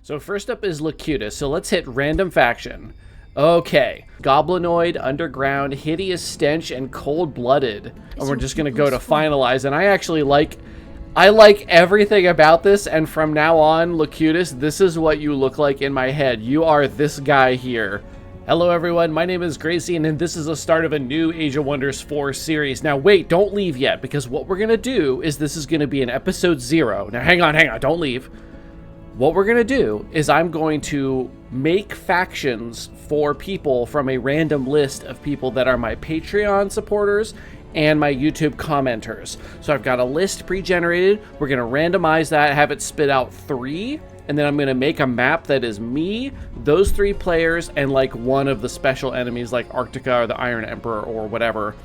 So first up is Locutus. So let's hit random faction. Okay. Goblinoid, underground, hideous stench, and cold-blooded. And we're just gonna go to finalize. And I like everything about this, and from now on, Locutus, this is what you look like in my head. You are this guy here. Hello everyone, my name is Gracie, and this is the start of a new Age of Wonders 4 series. Now wait, don't leave yet, because what we're gonna do is this is gonna be an episode 0. Now hang on, don't leave. What we're gonna do is I'm going to make factions for people from a random list of people that are my Patreon supporters and my YouTube commenters. So I've got a list pre-generated. We're gonna randomize that, have it spit out 3, and then I'm gonna make a map that is me, those 3 players, and like one of the special enemies like Arctica or the Iron Emperor or whatever.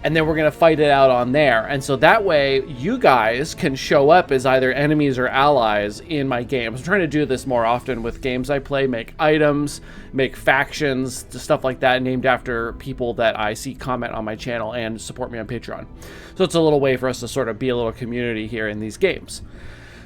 And then we're gonna fight it out on there. And so that way you guys can show up as either enemies or allies in my games. I'm trying to do this more often with games I play, make items, make factions, stuff like that, named after people that I see comment on my channel and support me on Patreon. So it's a little way for us to sort of be a little community here in these games.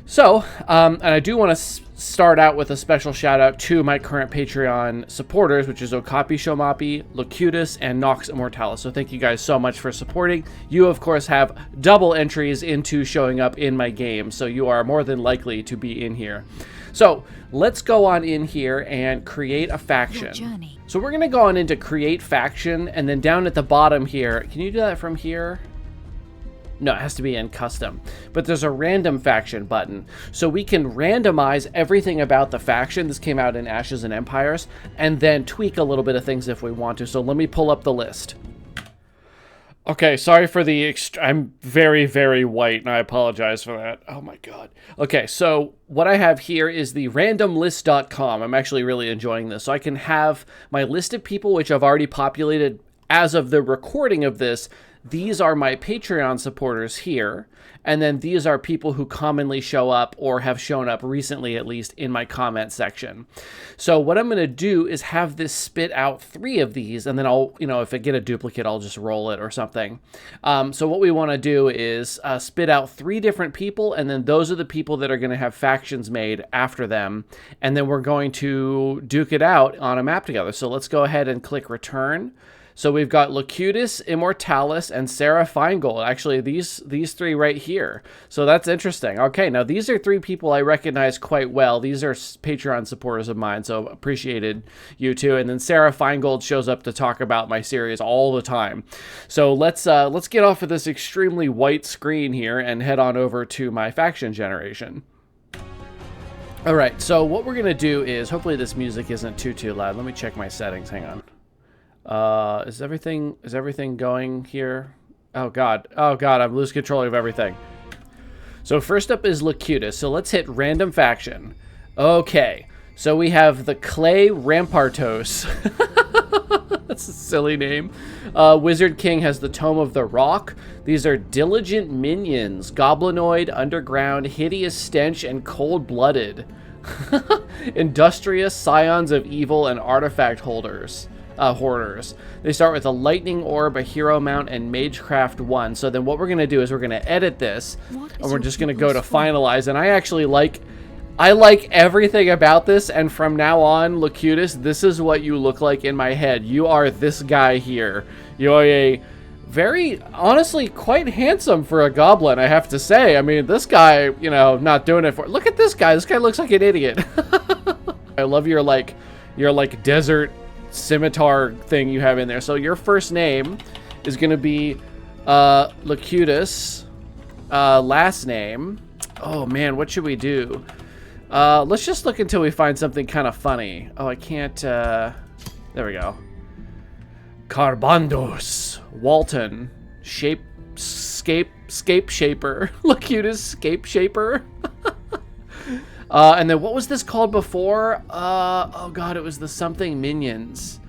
So, and I do want to start out with a special shout out to my current Patreon supporters, which is Okapi Shomapi, Locutus, and Nox Immortalis. So thank you guys so much for supporting. You, of course, have double entries into showing up in my game, so you are more than likely to be in here. So let's go on in here and create a faction. So we're going to go on into create faction, and then down at the bottom here, can you do that from here? No, it has to be in custom, but there's a random faction button. So we can randomize everything about the faction. This came out in Ashes and Empires, and then tweak a little bit of things if we want to. So let me pull up the list. Okay, sorry for the I'm very, very white, and I apologize for that. Oh my God. Okay, so what I have here is the randomlist.com. I'm actually really enjoying this. So I can have my list of people, which I've already populated as of the recording of this. These are my Patreon supporters here, and then these are people who commonly show up or have shown up recently, at least, in my comment section. So what I'm going to do is have this spit out 3 of these, and then I'll, if I get a duplicate, I'll just roll it or something. So what we want to do is spit out 3 different people, and then those are the people that are going to have factions made after them, and then we're going to duke it out on a map together. So let's go ahead and click return. So we've got Locutus, Immortalis, and Sarah Feingold. Actually, these 3 right here. So that's interesting. Okay, now these are 3 people I recognize quite well. These are Patreon supporters of mine, so appreciated you too. And then Sarah Feingold shows up to talk about my series all the time. So let's get off of this extremely white screen here and head on over to my faction generation. All right, so what we're gonna do is, hopefully this music isn't too loud. Let me check my settings. Hang on. Is everything going here? Oh God, I'm losing control of everything. So first up is Locutus. So let's hit random faction. Okay, so we have the Clay Rampartos. That's a silly name. Wizard King has the Tome of the Rock. These are Diligent Minions, Goblinoid, Underground, Hideous Stench, and Cold-Blooded. Industrious Scions of Evil, and Artifact Hoarders. They start with a Lightning Orb, a Hero Mount, and Magecraft 1. So then what we're going to do is we're going to edit this, and we're just going to go to finalize. And I like everything about this, and from now on, Locutus, this is what you look like in my head. You are this guy here. You're a very, honestly, quite handsome for a goblin, I have to say. I mean, this guy, not doing it for... Look at this guy. This guy looks like an idiot. I love your desert scimitar thing you have in there. So your first name is going to be Locutus. Last name, oh man, what should we do? Let's just look until we find something kind of funny. Oh, I can't, there we go. Carbandos, Walton, Scape Shaper, Locutus Scape Shaper. And then what was this called before? Oh God, it was the something Minions.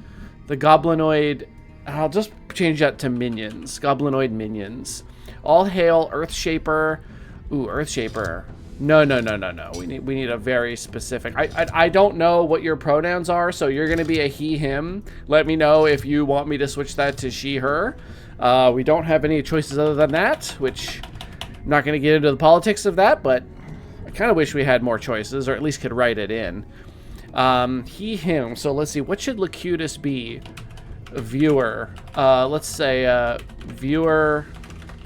The Goblinoid, I'll just change that to Minions. Goblinoid Minions. All hail Earthshaper. Ooh, Earthshaper. No. We need a very specific. I don't know what your pronouns are, so you're gonna be a he, him. Let me know if you want me to switch that to she, her. We don't have any choices other than that, which I'm not gonna get into the politics of that, but I kind of wish we had more choices, or at least could write it in. He, him. So let's see. What should Locutus be? Viewer. Let's say viewer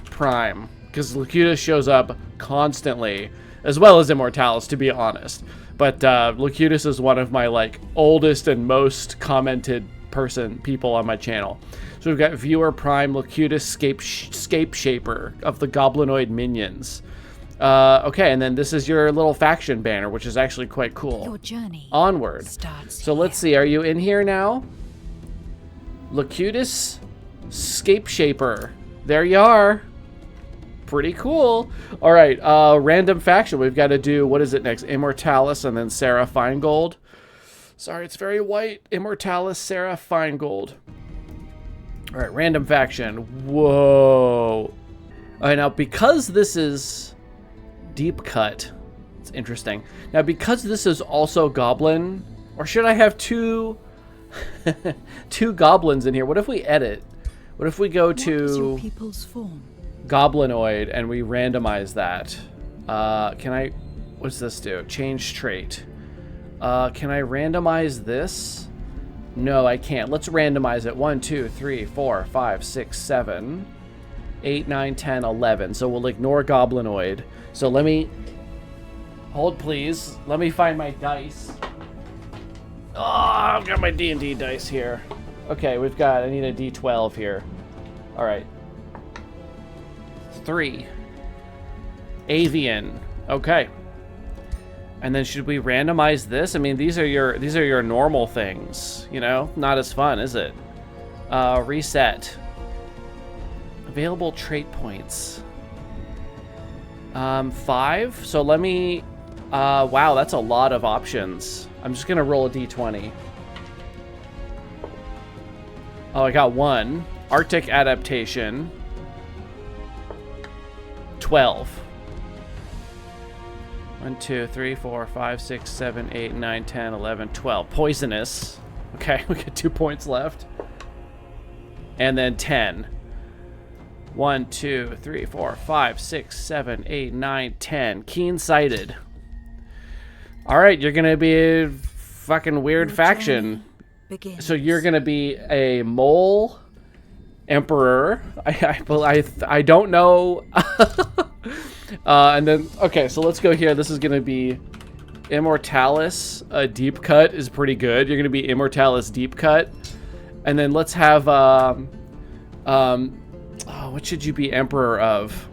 prime, because Locutus shows up constantly, as well as Immortalis, to be honest. But Locutus is one of my like oldest and most commented people on my channel. So we've got viewer prime Locutus scape shaper of the goblinoid minions. Okay, and then this is your little faction banner, which is actually quite cool. Your journey onward. So let's see, are you in here now? Locutus scape shaper. There you are. Pretty cool. All right, random faction. We've got to do, what is it next? Immortalis and then Sarah Feingold. Sorry, it's very white. Immortalis, Sarah Feingold. All right, random faction. Whoa. All right, now because this is deep cut, it's interesting. Now because this is also goblin, or should I have two goblins in here? What if we edit? What if we go to what is your people's form? Goblinoid and we randomize that? Can I, what's this do? Change trait. Can I randomize this? No, I can't. Let's randomize it. 1, 2, 3, 4, 5, 6, 7, 8, 9, 10, 11. So we'll ignore Goblinoid. So let me, hold please. Let me find my dice. Oh, I've got my D&D dice here. Okay, we've got, I need a D12 here. All right. 3. Avian. Okay. And then should we randomize this? I mean, these are your normal things, you know? Not as fun, is it? Reset. Available trait points. 5. So let me wow, that's a lot of options. I'm just gonna roll a d20. Oh, I got 1. Arctic adaptation. 12. 1, 2, 3, 4, 5, 6, 7, 8, 9, 10, 11, 12. Poisonous. Okay, we got 2 points left. And then 10. 1, 2, 3, 4, 5, 6, 7, 8, 9, 10. Keen-sighted. Alright, you're gonna be a fucking weird faction. So you're gonna be a mole emperor. I don't know. And then, okay, so let's go here. This is going to be Immortalis. Deep cut is pretty good. You're going to be Immortalis deep cut. And then let's have, oh, what should you be emperor of?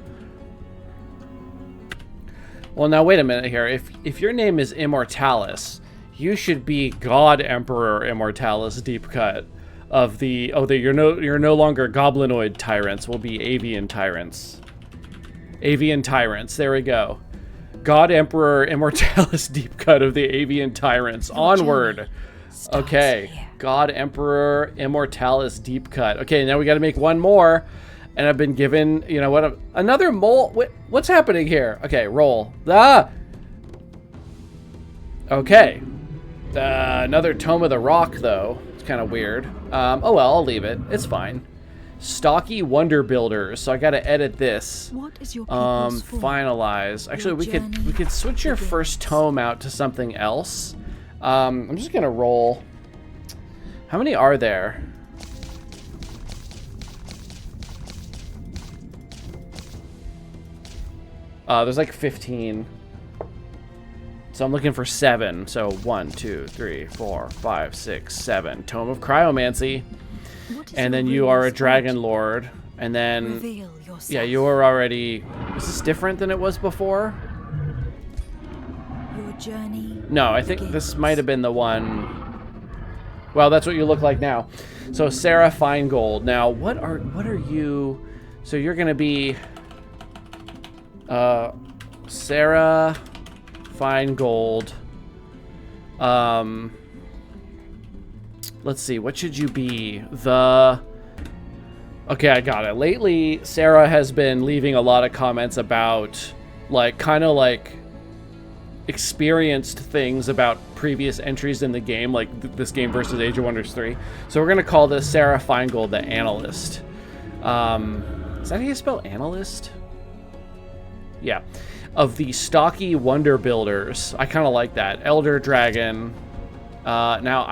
Well, now wait a minute here. If your name is Immortalis, you should be God Emperor Immortalis deep cut of the, oh, you're no longer goblinoid tyrants. Will be avian tyrants. Avian Tyrants. There we go. God Emperor Immortalis deep cut of the Avian Tyrants. Onward. Okay. God Emperor Immortalis deep cut. Okay, now we got to make one more. And I've been given, you know what? Another mole. What's happening here? Okay, roll. Ah! Okay. Another Tome of the Rock, though. It's kind of weird. Oh well, I'll leave it. It's fine. Stocky Wonder Builders. So I gotta edit this. What is your people's form? Finalize. Actually, we could switch your first tome out to something else. I'm just gonna roll. How many are there? There's like 15. So I'm looking for 7. So 1, 2, 3, 4, 5, 6, 7. Tome of Cryomancy. And then you are a Dragon Lord. And then, yeah, you are already... Is this different than it was before? Your journey no, I think this might have been the one... Well, that's what you look like now. So Sarah Feingold. Now, what are you... So you're going to be... Sarah Feingold. Let's see, what should you be? Okay, I got it. Lately, Sarah has been leaving a lot of comments about, like, kind of like experienced things about previous entries in the game, like this game versus Age of Wonders 3. So we're going to call this Sarah Feingold the Analyst. Is that how you spell analyst? Yeah. of the stocky wonder builders. I kind of like that. Elder Dragon. Now,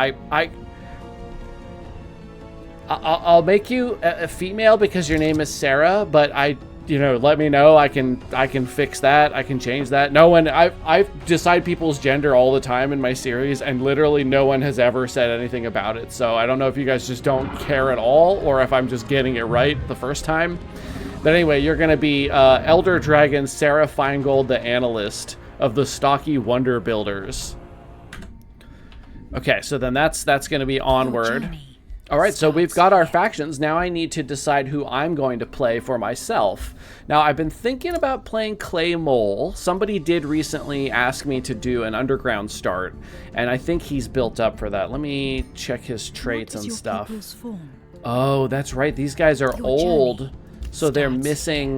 I'll make you a female because your name is Sarah, but let me know. I can fix that. I can change that. No one, I decide people's gender all the time in my series, and literally no one has ever said anything about it. So I don't know if you guys just don't care at all, or if I'm just getting it right the first time. But anyway, you're gonna be Elder Dragon Sarah Feingold, the analyst of the stocky wonder builders. Okay, so then that's gonna be onward. All right, so we've got our factions. Now I need to decide who I'm going to play for myself. Now, I've been thinking about playing Clay Mole. Somebody did recently ask me to do an underground start, and I think he's built up for that. Let me check his traits and stuff. Oh, that's right. These guys are old, so they're missing...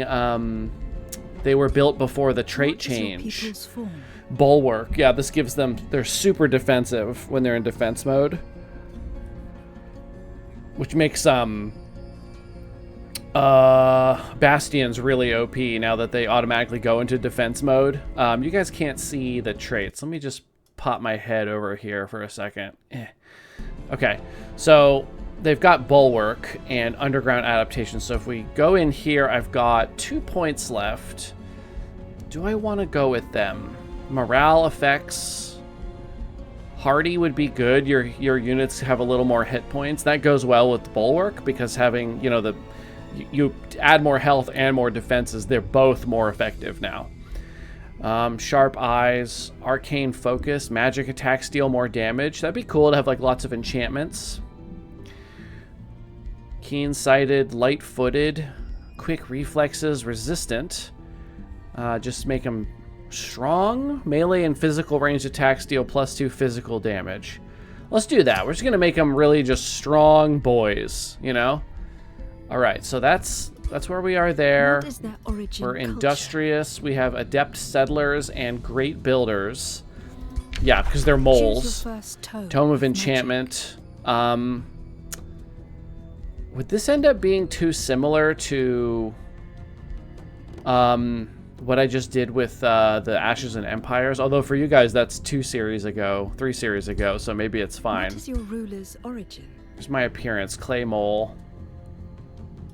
they were built before the trait change. Bulwark. Yeah, this gives them... They're super defensive when they're in defense mode. Which makes Bastions really OP now that they automatically go into defense mode. You guys can't see the traits. Let me just pop my head over here for a second. Okay, so they've got Bulwark and Underground Adaptation. So if we go in here, I've got 2 points left. Do I want to go with them? Morale effects... Hardy would be good. Your units have a little more hit points. That goes well with Bulwark because having, you add more health and more defenses. They're both more effective now. Sharp Eyes, Arcane Focus, Magic Attack, deal more damage. That'd be cool to have like lots of enchantments. Keen-sighted, light-footed, quick reflexes, resistant. Just make them strong. Melee and physical ranged attacks deal +2 physical damage. Let's do that. We're just gonna make them really just strong boys, All right, so that's where we are there. What is their origin We're culture? Industrious. We have adept settlers and great builders. Yeah, because they're moles. Choose your first Tome of magic. Enchantment. Would this end up being too similar to what I just did with the Ashes and Empires? Although for you guys, that's 3 series ago, so maybe it's fine. What is your ruler's origin? Here's my appearance, Clay Mole.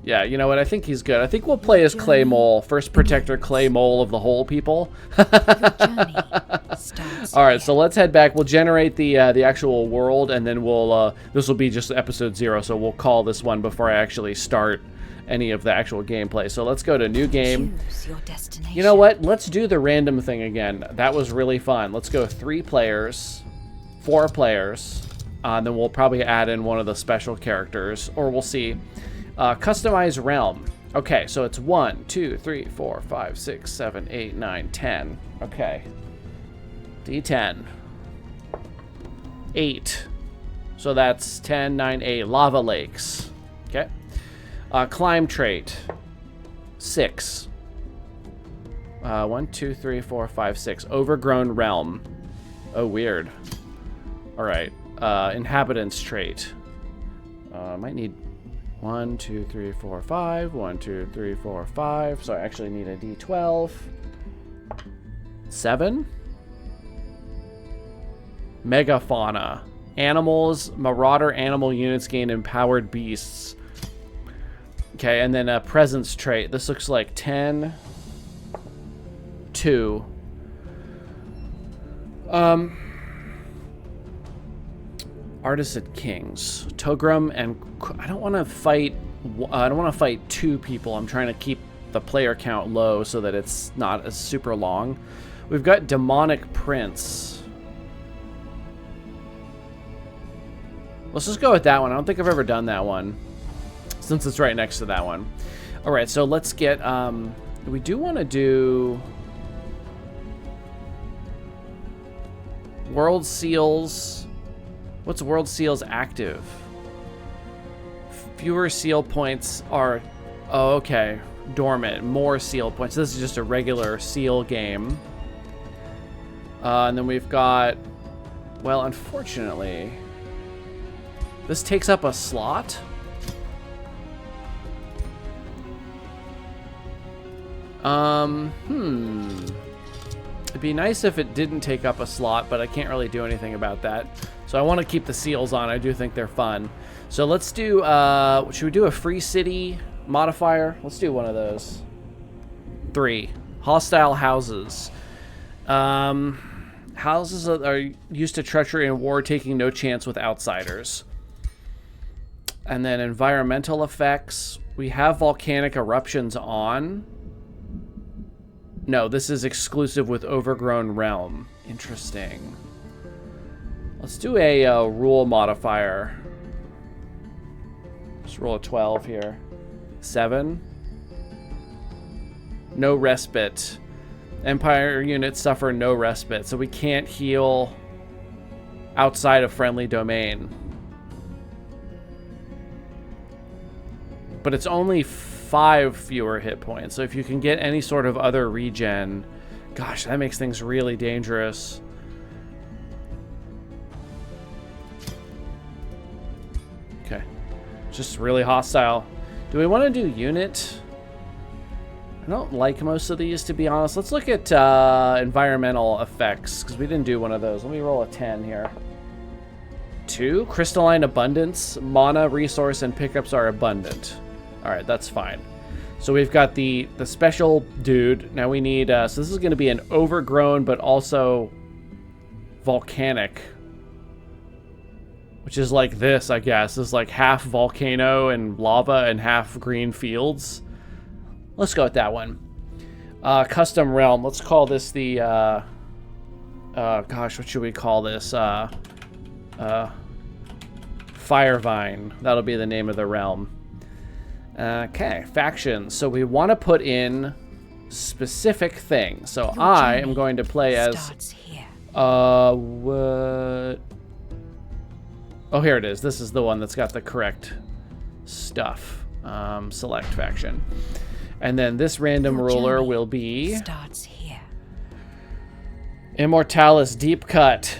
Yeah, you know what? I think he's good. I think we'll play as Clay Mole, first protector Clay Mole of the whole people. Your journey starts All right, here. so let's head back. We'll generate the actual world, and then we'll this will be just episode 0, so we'll call this one before I actually start any of the actual gameplay. So let's go to new game. Choose your destination. You know what? Let's do the random thing again. That was really fun. Let's go 3 players, 4 players, and then we'll probably add in one of the special characters, or we'll see. Customize realm. Okay, so it's 1, 2, 3, 4, 5, 6, 7, 8, 9, 10. Okay. D10. 8. So that's 10, 9, 8. Lava lakes. Okay. Climb trait. 6. 1, 2, 3, 4, 5, 6. Overgrown realm. Oh, weird. All right. Inhabitants trait. Might need 1, 2, 3, 4, 5. 1, 2, 3, 4, 5. So I actually need a D12. 7. Megafauna. Animals. Marauder animal units gain empowered beasts. Okay, and then a presence trait. This looks like 10. 2. Artisan Kings. Togrum and... I don't want to fight 2 people. I'm trying to keep the player count low so that it's not as super long. We've got Demonic Prince. Let's just go with that one. I don't think I've ever done that one, since it's right next to that one. All right, so let's get... we do want to do... World Seals... What's World Seals active? Fewer seal points are... Oh, okay. Dormant. More seal points. This is just a regular seal game. And then we've got... Well, unfortunately... This takes up a slot? It'd be nice if it didn't take up a slot, but I can't really do anything about that. So I want to keep the seals on. I do think they're fun. So let's do, should we do a free city modifier? Let's do one of those. 3. Hostile houses. Houses are used to treachery and war, taking no chance with outsiders. And then environmental effects. We have volcanic eruptions on. No, this is exclusive with Overgrown Realm. Interesting. Let's do a rule modifier. Let's roll a 12 here. 7. No respite. Empire units suffer no respite, so we can't heal outside of friendly domain. But it's only 5 fewer hit points, so if you can get any sort of other regen, gosh, that makes things really dangerous. Okay. Just really hostile. Do we want to do unit? I don't like most of these, to be honest. Let's look at environmental effects, because we didn't do one of those. Let me roll a 10 here. 2, crystalline abundance. Mana, resource, and pickups are abundant. All right, that's fine. So we've got the special dude. Now we need, so this is going to be an overgrown, but also volcanic. Which is like this, I guess. This is like half volcano and lava and half green fields. Let's go with that one. Custom realm. Let's call this the, gosh, what should we call this? Firevine. That'll be the name of the realm. Okay, factions. So we want to put in specific things. So I am going to play as, what? Oh, here it is. This is the one that's got the correct stuff. Select faction. And then this random ruler will be starts here. Immortalis Deep Cut.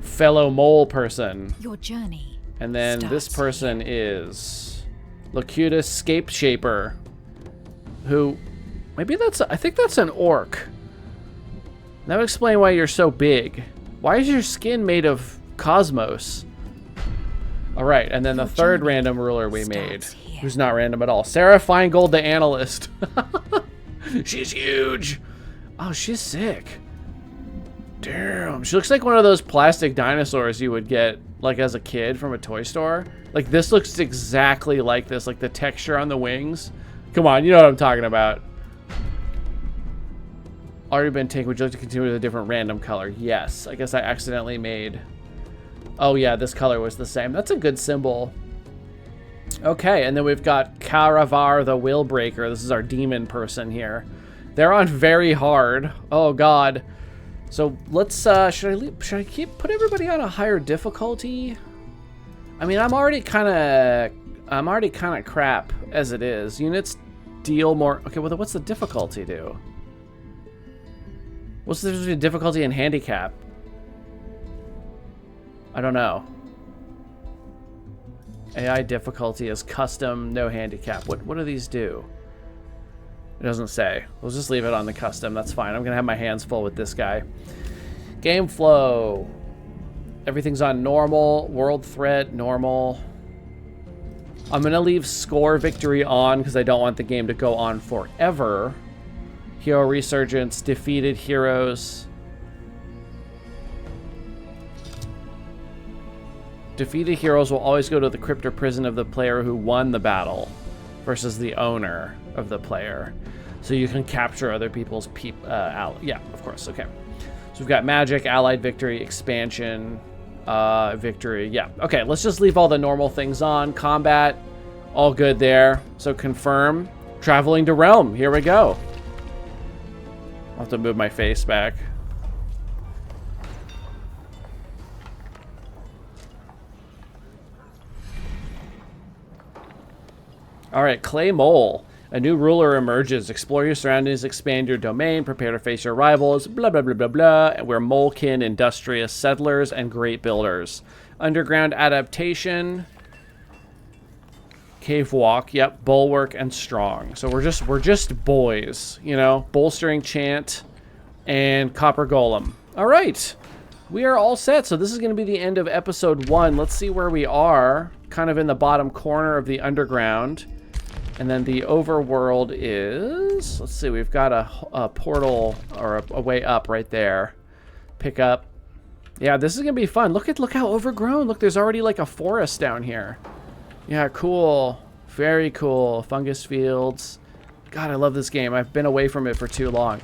Fellow mole person. Your journey. And then this person is Locutus Scape Shaper. Who, maybe that's, I think that's an orc. That would explain why you're so big. Why is your skin made of cosmos? All right, and then the third random ruler we made, who's not random at all. Sarah Feingold, the analyst. She's huge. Oh, she's sick. Damn, she looks like one of those plastic dinosaurs you would get like as a kid from a toy store. Like this looks exactly like this, like the texture on the wings. Come on, you know what I'm talking about. Already been taken. Would you like to continue with a different random color? Yes. I guess I accidentally made... Oh yeah, this color was the same. That's a good symbol. Okay, and then we've got Karavar the Willbreaker. This is our demon person here. They're on very hard. Oh god. So let's should I put everybody on a higher difficulty? I mean, I'm already kind of crap as it is. Units deal more. Okay, well, what's the difficulty do? What's the difference between difficulty and handicap? I don't know. AI difficulty is custom, no handicap. What do these do? It doesn't say. We'll just leave it on the custom. That's fine. I'm gonna have my hands full with this guy. Game flow. Everything's on normal. World threat, normal. I'm gonna leave score victory on because I don't want the game to go on forever. Hero resurgence, defeated heroes. Defeated heroes will always go to the crypt or prison of the player who won the battle versus the owner of the player. So you can capture other people's yeah, of course, okay. So we've got magic, allied victory, expansion, victory. Yeah, okay, let's just leave all the normal things on. Combat, all good there. So confirm. Traveling to Realm, here we go. I'll have to move my face back. All right, Clay Mole. A new ruler emerges. Explore your surroundings, expand your domain, prepare to face your rivals, blah, blah, blah, blah, blah. We're Molekin, industrious settlers, and great builders. Underground adaptation. Cave walk, yep, bulwark, and strong. So we're just boys, you know? Bolstering chant. and Copper Golem. All right. We are all set. So this is going to be the end of episode 1. Let's see where we are. Kind of in the bottom corner of the underground. And then the overworld is... Let's see. We've got a portal or a way up right there. Pick up. Yeah, this is going to be fun. Look how overgrown. Look, there's already like a forest down here. Yeah, cool. Very cool. Fungus fields. God, I love this game. I've been away from it for too long.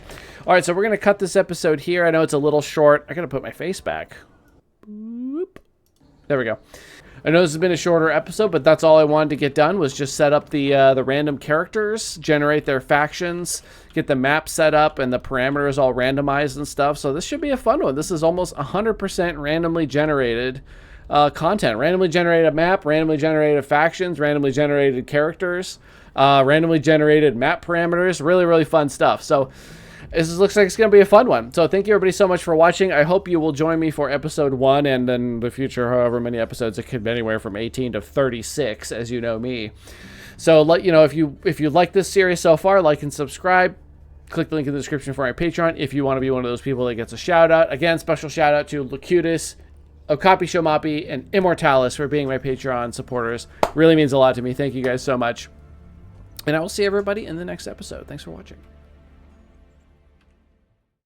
All right, so we're going to cut this episode here. I know it's a little short. I got to put my face back. Boop. There we go. I know this has been a shorter episode, but that's all I wanted to get done was just set up the random characters, generate their factions, get the map set up, and the parameters all randomized and stuff. So this should be a fun one. This is almost 100% randomly generated content. Randomly generated map, randomly generated factions, randomly generated characters, randomly generated map parameters. Really, really fun stuff. So this looks like it's going to be a fun one. So thank you everybody so much for watching. I hope you will join me for episode 1 and then the future however many episodes. It could be anywhere from 18 to 36, as you know me. So let you know if you like this series so far, like and subscribe. Click the link in the description for my Patreon if you want to be one of those people that gets a shout out. Again, special shout out to Locutus, Okapi Shomapi, and Immortalis for being my Patreon supporters. Really means a lot to me. Thank you guys so much. And I will see everybody in the next episode. Thanks for watching.